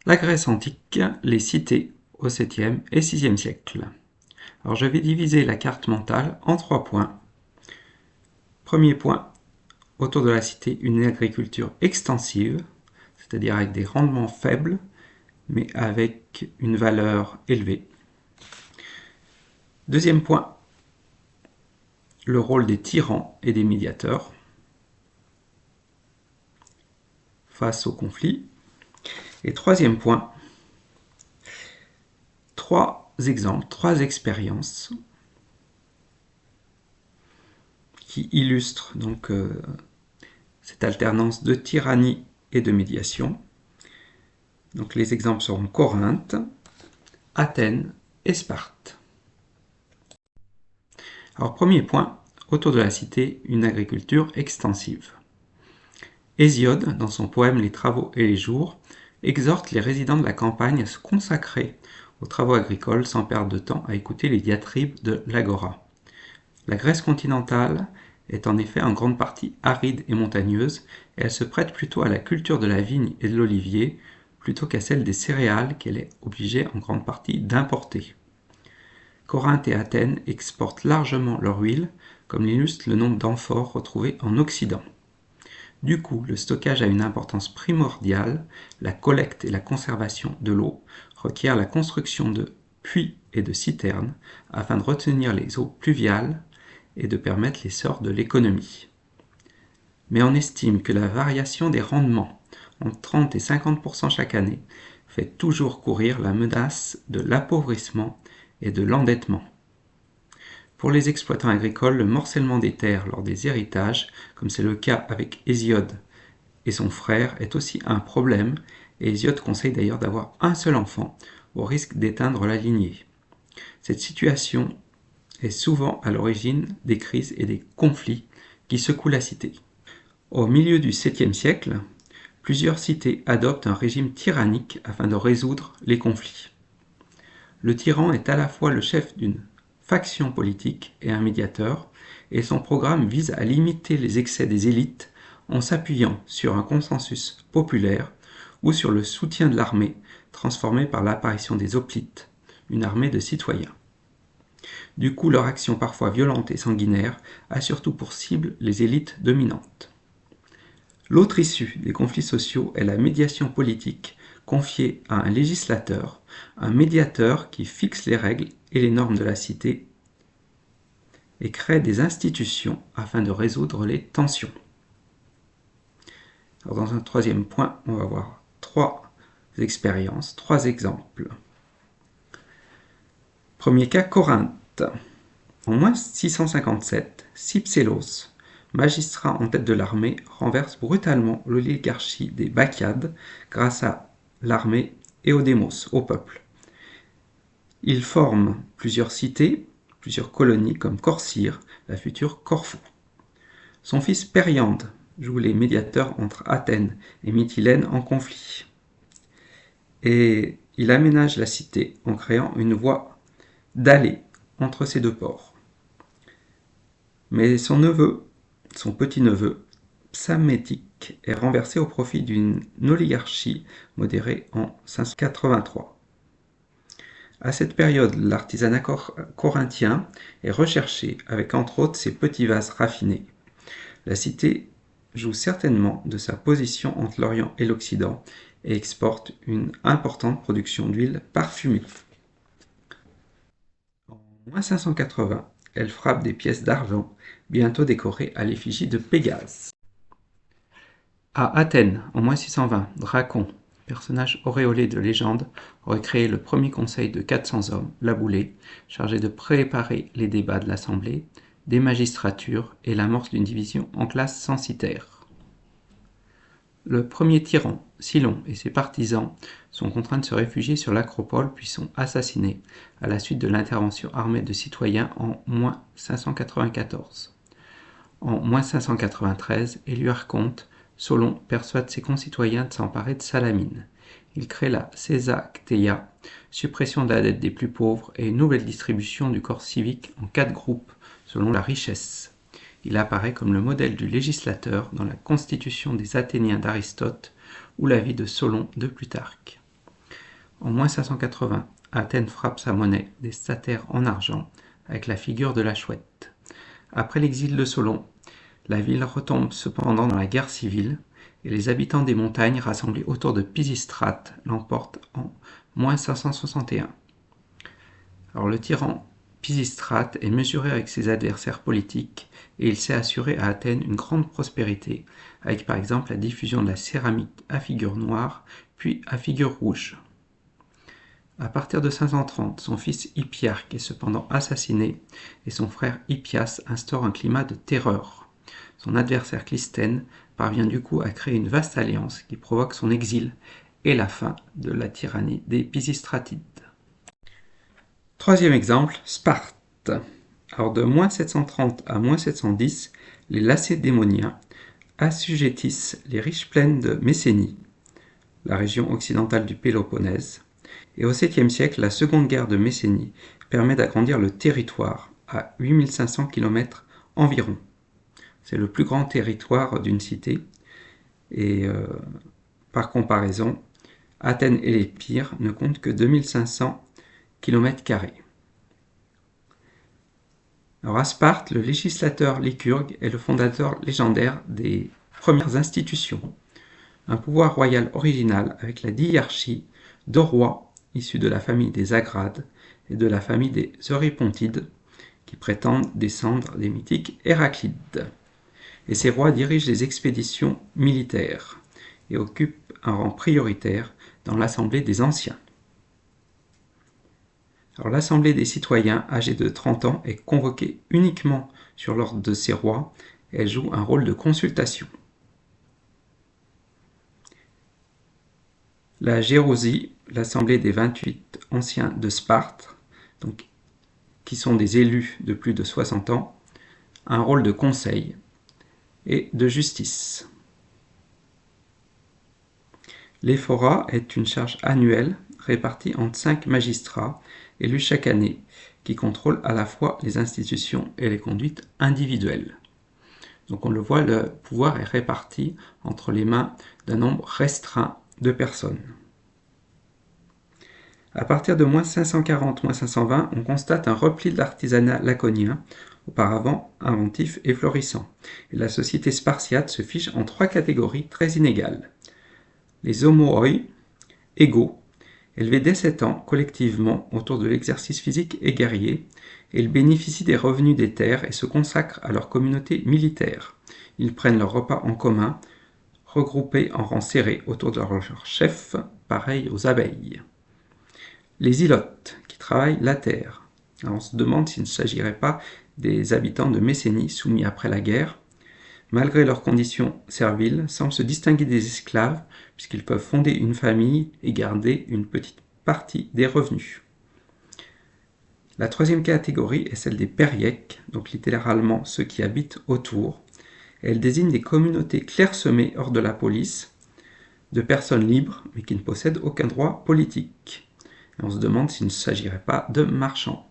La Grèce antique, les cités au 7e et 6e siècle. Alors je vais diviser la carte mentale en 3 points. Premier point, autour de la cité, une agriculture extensive, c'est-à-dire avec des rendements faibles, mais avec une valeur élevée. Deuxième point, le rôle des tyrans et des médiateurs face au conflit. Et troisième point, 3 exemples, 3 expériences qui illustrent donc cette alternance de tyrannie et de médiation. Donc les exemples seront Corinthe, Athènes et Sparte. Alors premier point, autour de la cité, une agriculture extensive. Hésiode, dans son poème Les Travaux et les Jours, exhorte les résidents de la campagne à se consacrer aux travaux agricoles sans perdre de temps à écouter les diatribes de l'Agora. La Grèce continentale est en effet en grande partie aride et montagneuse, et elle se prête plutôt à la culture de la vigne et de l'olivier, plutôt qu'à celle des céréales qu'elle est obligée en grande partie d'importer. Corinthe et Athènes exportent largement leur huile, comme l'illustre le nombre d'amphores retrouvés en Occident. Du coup, le stockage a une importance primordiale, la collecte et la conservation de l'eau requièrent la construction de puits et de citernes afin de retenir les eaux pluviales et de permettre l'essor de l'économie. Mais on estime que la variation des rendements entre 30 et 50% chaque année fait toujours courir la menace de l'appauvrissement et de l'endettement. Pour les exploitants agricoles, le morcellement des terres lors des héritages, comme c'est le cas avec Hésiode et son frère, est aussi un problème, et Hésiode conseille d'ailleurs d'avoir un seul enfant, au risque d'éteindre la lignée. Cette situation est souvent à l'origine des crises et des conflits qui secouent la cité. Au milieu du 7e siècle, plusieurs cités adoptent un régime tyrannique afin de résoudre les conflits. Le tyran est à la fois le chef d'une faction politique et un médiateur, et son programme vise à limiter les excès des élites en s'appuyant sur un consensus populaire ou sur le soutien de l'armée transformé par l'apparition des hoplites, une armée de citoyens. Du coup, leur action parfois violente et sanguinaire a surtout pour cible les élites dominantes. L'autre issue des conflits sociaux est la médiation politique confiée à un législateur, un médiateur qui fixe les règles et les normes de la cité et crée des institutions afin de résoudre les tensions. Alors dans un troisième point, on va voir 3 expériences, 3 exemples. Premier cas, Corinthe. En moins 657, Cypsélos, magistrat en tête de l'armée, renverse brutalement l'oligarchie des Bachiades grâce à l'armée et au démos, au peuple. Il forme plusieurs cités, plusieurs colonies comme Corcyre, la future Corfou. Son fils Périande joue les médiateurs entre Athènes et Mytilène en conflit. Et il aménage la cité en créant une voie d'allée entre ces deux ports. Mais son petit-neveu, Psamétique, est renversé au profit d'une oligarchie modérée en 583. À cette période, l'artisanat corinthien est recherché avec entre autres ses petits vases raffinés. La cité joue certainement de sa position entre l'Orient et l'Occident et exporte une importante production d'huile parfumée. En 580, elle frappe des pièces d'argent, bientôt décorées à l'effigie de Pégase. À Athènes, en 620, Dracon, personnage auréolé de légende, aurait créé le premier conseil de 400 hommes, la Boulée, chargé de préparer les débats de l'Assemblée, des magistratures et l'amorce d'une division en classes censitaires. Le premier tyran, Cylon, et ses partisans sont contraints de se réfugier sur l'Acropole puis sont assassinés à la suite de l'intervention armée de citoyens en 594. En 593, élu archonte, Solon persuade ses concitoyens de s'emparer de Salamine. Il crée la Caesactéia, suppression de la dette des plus pauvres et une nouvelle distribution du corps civique en 4 groupes selon la richesse. Il apparaît comme le modèle du législateur dans la constitution des Athéniens d'Aristote ou la vie de Solon de Plutarque. En moins 580, Athènes frappe sa monnaie, des statères en argent, avec la figure de la chouette. Après l'exil de Solon, la ville retombe cependant dans la guerre civile, et les habitants des montagnes rassemblés autour de Pisistrate l'emportent en moins 561. Alors le tyran Pisistrate est mesuré avec ses adversaires politiques et il s'est assuré à Athènes une grande prospérité, avec par exemple la diffusion de la céramique à figure noire, puis à figure rouge. À partir de 530, son fils Hippiarque est cependant assassiné et son frère Hippias instaure un climat de terreur. Son adversaire Clisthène parvient du coup à créer une vaste alliance qui provoque son exil et la fin de la tyrannie des Pisistratides. Troisième exemple, Sparte. Alors de moins 730 à moins 710, les Lacédémoniens assujettissent les riches plaines de Messénie, la région occidentale du Péloponnèse, et au 7e siècle, la seconde guerre de Messénie permet d'agrandir le territoire à 8500 km environ. C'est le plus grand territoire d'une cité, et par comparaison, Athènes et l'Épire ne comptent que 2500 km². Alors à Sparte, le législateur Lycurgue est le fondateur légendaire des premières institutions. Un pouvoir royal original avec la diarchie, 2 rois issus de la famille des Agrades et de la famille des Eurypontides, qui prétendent descendre des mythiques Héraclides. Et ces rois dirigent les expéditions militaires et occupent un rang prioritaire dans l'Assemblée des Anciens. Alors l'Assemblée des citoyens âgés de 30 ans est convoquée uniquement sur l'ordre de ces rois et elle joue un rôle de consultation. La Gérousie, l'Assemblée des 28 anciens de Sparte, donc, qui sont des élus de plus de 60 ans, a un rôle de conseil et de justice. L'Ephora est une charge annuelle répartie entre 5 magistrats élus chaque année qui contrôlent à la fois les institutions et les conduites individuelles. Donc on le voit, le pouvoir est réparti entre les mains d'un nombre restreint de personnes. À partir de moins 540-520, on constate un repli de l'artisanat laconien, auparavant inventif et florissant. Et la société spartiate se fiche en 3 catégories très inégales. Les homooi, égaux, élevés dès 7 ans collectivement autour de l'exercice physique et guerrier, et ils bénéficient des revenus des terres et se consacrent à leur communauté militaire. Ils prennent leur repas en commun, regroupés en rangs serrés autour de leur chef, pareil aux abeilles. Les ilotes, qui travaillent la terre. Alors on se demande s'il ne s'agirait pas des habitants de Messénie soumis après la guerre. Malgré leurs conditions serviles, semblent se distinguer des esclaves, puisqu'ils peuvent fonder une famille et garder une petite partie des revenus. La troisième catégorie est celle des périèques, donc littéralement ceux qui habitent autour. Elle désigne des communautés clairsemées hors de la police, de personnes libres, mais qui ne possèdent aucun droit politique. Et on se demande s'il ne s'agirait pas de marchands.